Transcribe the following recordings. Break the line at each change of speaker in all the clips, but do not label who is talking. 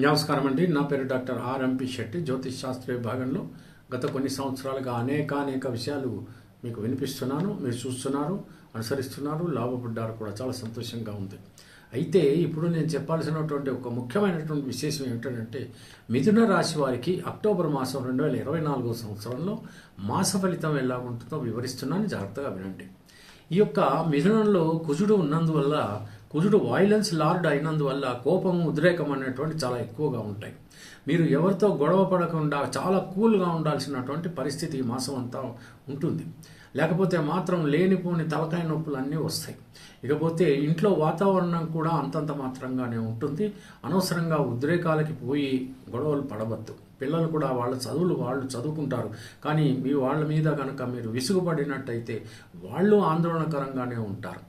నమస్కారం అండి. నా పేరు డాక్టర్ ఆర్ఎంపి శెట్టి. జ్యోతిష్ శాస్త్ర విభాగంలో గత కొన్ని సంవత్సరాలుగా అనేక విషయాలు మీకు వినిపిస్తున్నాను. మీరు చూస్తున్నారు, అనుసరిస్తున్నారు, లాభపడ్డారు కూడా. చాలా సంతోషంగా ఉంది. అయితే ఇప్పుడు నేను చెప్పాల్సినటువంటి ఒక ముఖ్యమైనటువంటి విశేషం ఏమిటంటే, మిథున రాశి వారికి అక్టోబర్ మాసం 2024 సంవత్సరంలో మాస ఫలితం ఎలా ఉంటుందో వివరిస్తున్నాను, జాగ్రత్తగా వినండి. ఈ యొక్క మిథునంలో కుజుడు ఉన్నందువల్ల, కుజుడు వైలెన్స్ లార్డ్ అయినందువల్ల కోపము, ఉద్రేకం అనేటువంటి చాలా ఎక్కువగా ఉంటాయి. మీరు ఎవరితో గొడవ పడకుండా చాలా కూల్గా ఉండాల్సినటువంటి పరిస్థితి ఈ మాసం అంతా ఉంటుంది. లేకపోతే మాత్రం లేనిపోని తలకాయ నొప్పులు అన్నీ వస్తాయి. ఇకపోతే ఇంట్లో వాతావరణం కూడా అంతంత మాత్రంగానే ఉంటుంది. అనవసరంగా ఉద్రేకాలకి పోయి గొడవలు పడవద్దు. పిల్లలు కూడా వాళ్ళ చదువులు వాళ్ళు చదువుకుంటారు, కానీ వాళ్ళ మీద కనుక మీరు విసుగుపడినట్టయితే వాళ్ళు ఆందోళనకరంగానే ఉంటారు.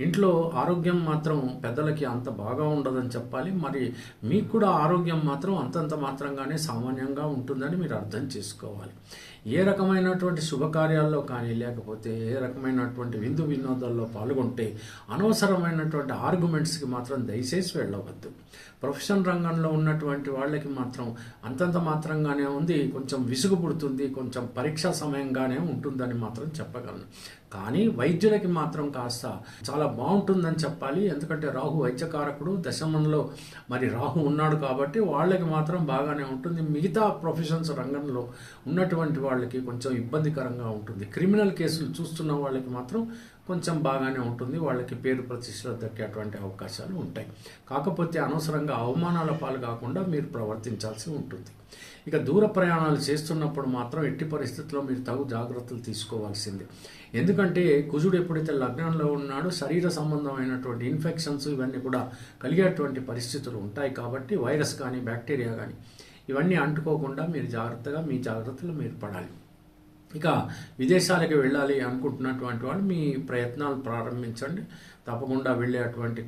ఇంట్లో ఆరోగ్యం మాత్రం పెద్దలకి అంత బాగా ఉండదని చెప్పాలి. మరి మీకు కూడా ఆరోగ్యం మాత్రం అంతంత మాత్రంగానే సామాన్యంగా ఉంటుందని మీరు అర్థం చేసుకోవాలి. ఏ రకమైనటువంటి శుభకార్యాల్లో కానీ, లేకపోతే ఏ రకమైనటువంటి విందు వినోదాల్లో పాల్గొంటే అనవసరమైనటువంటి ఆర్గ్యుమెంట్స్కి మాత్రం దయచేసి వెళ్ళవద్దు. ప్రొఫెషన్ రంగంలో ఉన్నటువంటి వాళ్ళకి మాత్రం అంతంత మాత్రంగానే ఉంది, కొంచెం విసుగు పుడుతుంది, కొంచెం పరీక్షా సమయంగానే ఉంటుందని మాత్రం చెప్పగలను. కానీ వైద్యులకి మాత్రం కాస్త చాలా బాగుంటుందని చెప్పాలి. ఎందుకంటే రాహు వైద్యకారకుడు, దశమంలో మరి రాహు ఉన్నాడు కాబట్టి వాళ్ళకి మాత్రం బాగానే ఉంటుంది. మిగతా ప్రొఫెషన్స్ రంగంలో ఉన్నటువంటి వాళ్ళకి కొంచెం ఇబ్బందికరంగా ఉంటుంది. క్రిమినల్ కేసులు చూస్తున్న వాళ్ళకి మాత్రం కొంచెం బాగానే ఉంటుంది. వాళ్ళకి పేరు ప్రతిష్టలు దక్కేటువంటి అవకాశాలు ఉంటాయి. కాకపోతే అనవసరంగా అవమానాల పాలు కాకుండా మీరు ప్రవర్తించాల్సి ఉంటుంది. ఇక దూర ప్రయాణాలు చేస్తున్నప్పుడు మాత్రం ఎట్టి పరిస్థితుల్లో మీరు తగు జాగ్రత్తలు తీసుకోవాల్సిందే. ఎందుకంటే కుజుడు ఎప్పుడైతే లగ్నంలో ఉన్నాడో శరీర సంబంధమైనటువంటి ఇన్ఫెక్షన్స్ ఇవన్నీ కూడా కలిగేటువంటి పరిస్థితులు ఉంటాయి. కాబట్టి వైరస్ కానీ, బ్యాక్టీరియా కానీ ఇవన్నీ అంటుకోకుండా మీరు జాగ్రత్తగా మీ జాగ్రత్తలు మీరు పడాలి. ఇక విదేశాలకు వెళ్ళాలి అనుకుంటున్నటువంటి వాళ్ళు మీ ప్రయత్నాలు ప్రారంభించండి. తప్పకుండా వెళ్ళేటువంటి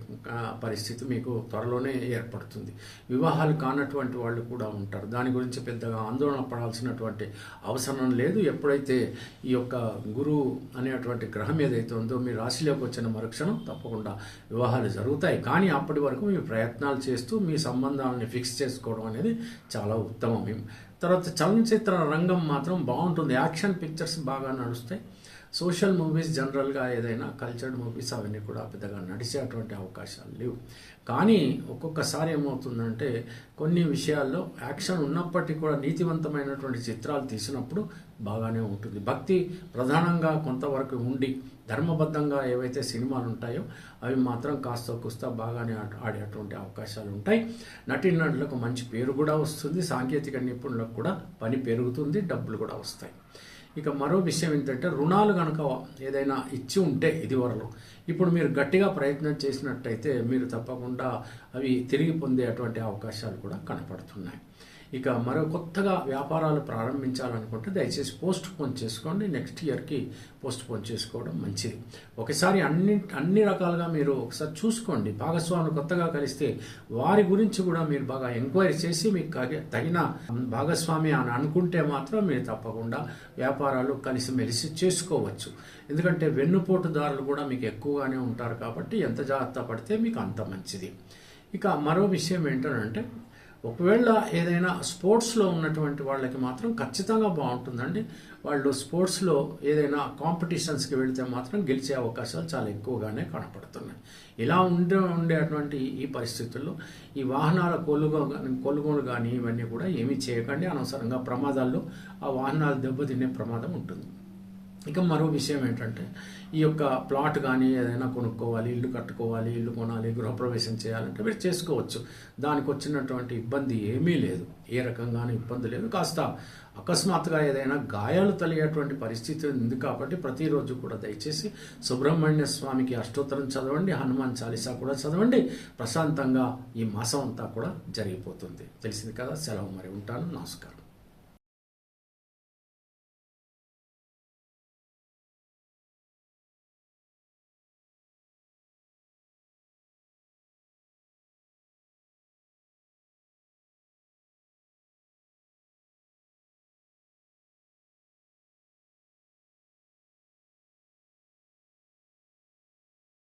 పరిస్థితి మీకు త్వరలోనే ఏర్పడుతుంది. వివాహాలు కానటువంటి వాళ్ళు కూడా ఉంటారు. దాని గురించి పెద్దగా ఆందోళన పడాల్సినటువంటి అవసరం లేదు. ఎప్పుడైతే ఈ యొక్క గురువు అనేటువంటి గ్రహం ఏదైతే ఉందో మీ రాశిలోకి వచ్చిన మరుక్షణం తప్పకుండా వివాహాలు జరుగుతాయి. కానీ అప్పటి వరకు మీ ప్రయత్నాలు చేస్తూ మీ సంబంధాలని ఫిక్స్ చేసుకోవడం అనేది చాలా ఉత్తమం. తర్వాత చలనచిత్ర రంగం మాత్రం బాగుంటుంది. యాక్షన్ పిక్చర్స్ బాగా నడుస్తాయి. సోషల్ మూవీస్ జనరల్గా ఏదైనా కల్చర్డ్ మూవీస్ అవన్నీ కూడా పెద్దగా నడిచేటువంటి అవకాశాలు లేవు. కానీ ఒక్కొక్కసారి ఏమవుతుందంటే కొన్ని విషయాల్లో యాక్షన్ ఉన్నప్పటికీ కూడా నీతివంతమైనటువంటి చిత్రాలు తీసినప్పుడు బాగానే ఉంటుంది. భక్తి ప్రధానంగా కొంతవరకు ఉండి ధర్మబద్ధంగా ఏవైతే సినిమాలు ఉంటాయో అవి మాత్రం కాస్త కుస్తా బాగానే ఆడేటువంటి అవకాశాలు ఉంటాయి. నటీనటులకు మంచి పేరు కూడా వస్తుంది. సాంకేతిక నిపుణులకు కూడా పని పెరుగుతుంది, డబ్బులు కూడా వస్తాయి. ఇక మరో విషయం ఏంటంటే రుణాలు కనుక ఏదైనా ఇచ్చి ఉంటే ఇదివరలో, ఇప్పుడు మీరు గట్టిగా ప్రయత్నం చేసినట్టయితే మీరు తప్పకుండా అవి తిరిగి పొందేటువంటి అవకాశాలు కూడా కనపడుతున్నాయి. ఇక మరో కొత్తగా వ్యాపారాలు ప్రారంభించాలనుకుంటే దయచేసి పోస్ట్ పోన్ చేసుకోండి. నెక్స్ట్ ఇయర్కి పోస్ట్ పోన్ చేసుకోవడం మంచిది. ఒకసారి అన్ని రకాలుగా మీరు ఒకసారి చూసుకోండి. భాగస్వాములు కొత్తగా కలిస్తే వారి గురించి కూడా మీరు బాగా ఎంక్వైరీ చేసి మీకు తగిన భాగస్వామి అని అనుకుంటే మాత్రం మీరు తప్పకుండా వ్యాపారాలు కలిసిమెలిసి చేసుకోవచ్చు. ఎందుకంటే వెన్నుపోటుదారులు కూడా మీకు ఎక్కువగానే ఉంటారు కాబట్టి ఎంత జాగ్రత్త పడితే మీకు అంత మంచిది. ఇక మరో విషయం ఏంటంటే ఒకవేళ ఏదైనా స్పోర్ట్స్లో ఉన్నటువంటి వాళ్ళకి మాత్రం ఖచ్చితంగా బాగుంటుందండి. వాళ్ళు స్పోర్ట్స్లో ఏదైనా కాంపిటీషన్స్కి వెళితే మాత్రం గెలిచే అవకాశాలు చాలా ఎక్కువగానే కనపడుతున్నాయి. ఇలా ఉండేటువంటి ఈ పరిస్థితుల్లో ఈ వాహనాల కొనుగోలు కానీ ఇవన్నీ కూడా ఏమీ చేయకండి. అనవసరంగా ప్రమాదాల్లో ఆ వాహనాలు దెబ్బతినే ప్రమాదం ఉంటుంది. ఇక మరో విషయం ఏంటంటే ఈ యొక్క ప్లాట్ కానీ ఏదైనా కొనుక్కోవాలి, ఇల్లు కట్టుకోవాలి, ఇల్లు కొనాలి, గృహప్రవేశం చేయాలంటే మీరు చేసుకోవచ్చు. దానికి వచ్చినటువంటి ఇబ్బంది ఏమీ లేదు, ఏ రకంగానూ ఇబ్బంది లేదు. కాస్త అకస్మాత్తుగా ఏదైనా గాయాలు తగిలేటువంటి పరిస్థితి ఉంది కాబట్టి ప్రతిరోజు కూడా దయచేసి సుబ్రహ్మణ్య స్వామికి అష్టోత్తరం చదవండి, హనుమాన్ చాలీసా కూడా చదవండి. ప్రశాంతంగా ఈ మాసం అంతా కూడా జరిగిపోతుంది. తెలిసింది కదా. సెలవు. మరి ఉంటాను. నమస్కారం.